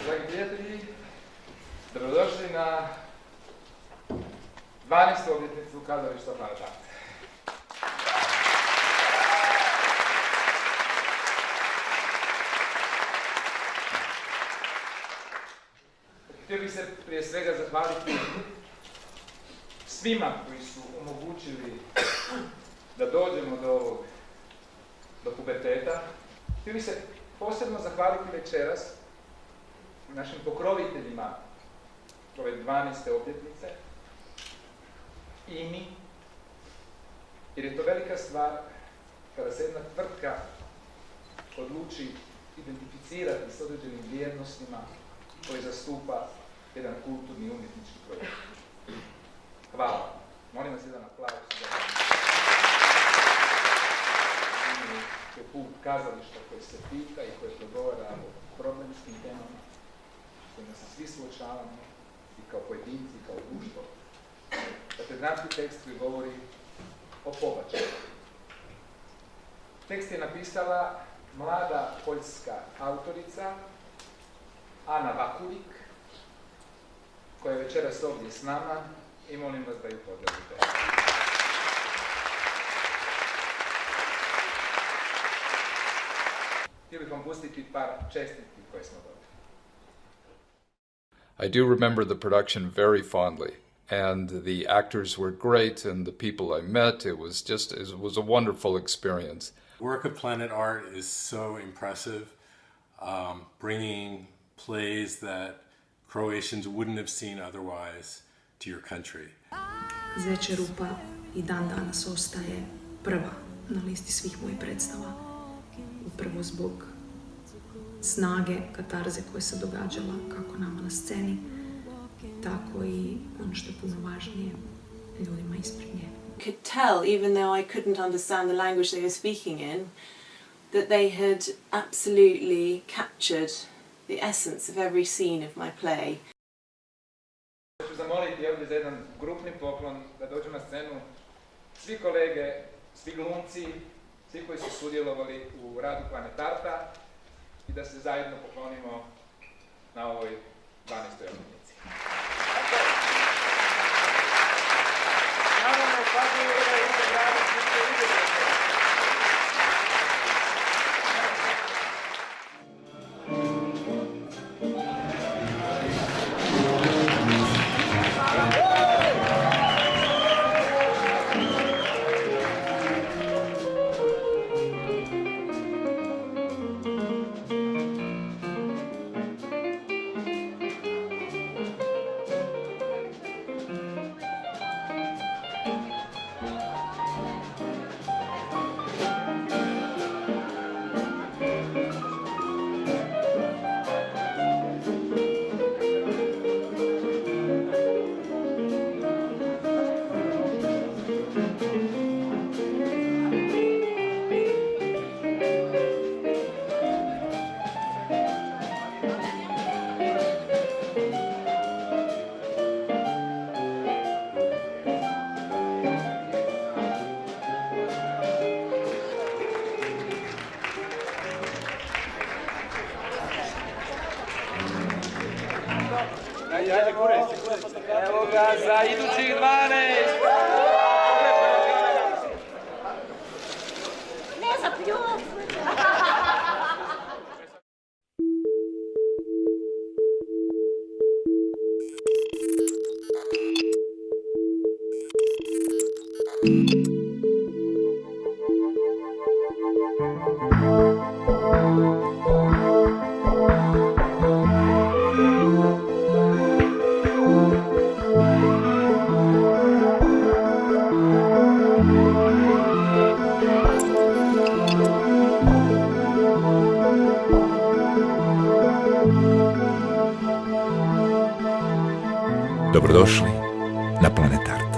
Dragi prijatelji, dobrodošli na 12. obljetnicu kazališta Planetart. Htio bih se prije svega zahvaliti svima koji su omogućili da dođemo do puberteta. Htio bih se posebno zahvaliti večeras našim pokroviteljima ove 12. obljetnice, IMI, jer je to velika stvar kada se jedna tvrtka odluči identificirati s određenim vrijednostima koji zastupa jedan kulturni umjetnički projekt. Hvala. Molim vas jedan aplauz. IMI je put kazališta koji se pita i koji progovara o problemskim temama s kojima se svi suočavamo i kao pojedinci, i kao društvo. Dakle, dramski tekst koji govori o pobačaju. Tekst je napisala mlada poljska autorica Ana Vakulik, koja je večeras ovdje s nama i molim vas da ju pozdravite. Htio bih vam pustiti par čestitki koje smo dobili. I do remember the production very fondly, and the actors were great, and the people I met, it was a wonderful experience. Work of Planet Art is so impressive, bringing plays that Croatians wouldn't have seen otherwise to your country. Zečer rupa i dan danas ostaje prva na listi svih mojih predstava. Upravo zbog snage, katarze koja se događala kako nama na sceni, tako i ono što je puno važnije, ljudima ispred nje. Could tell, even though I couldn't understand the language they were speaking in, that they had absolutely captured the essence of every scene of my play. Ja ću zamoliti ovdje za jedan grupni poklon da dođu na scenu svi kolege, svi glumci, svi koji su sudjelovali u radu Planetarta i da se zajedno poklonimo na ovoj 12. obljetnici. Evo ga za idućih 12! Ne zapljuj! Dobrodošli na Planet Art.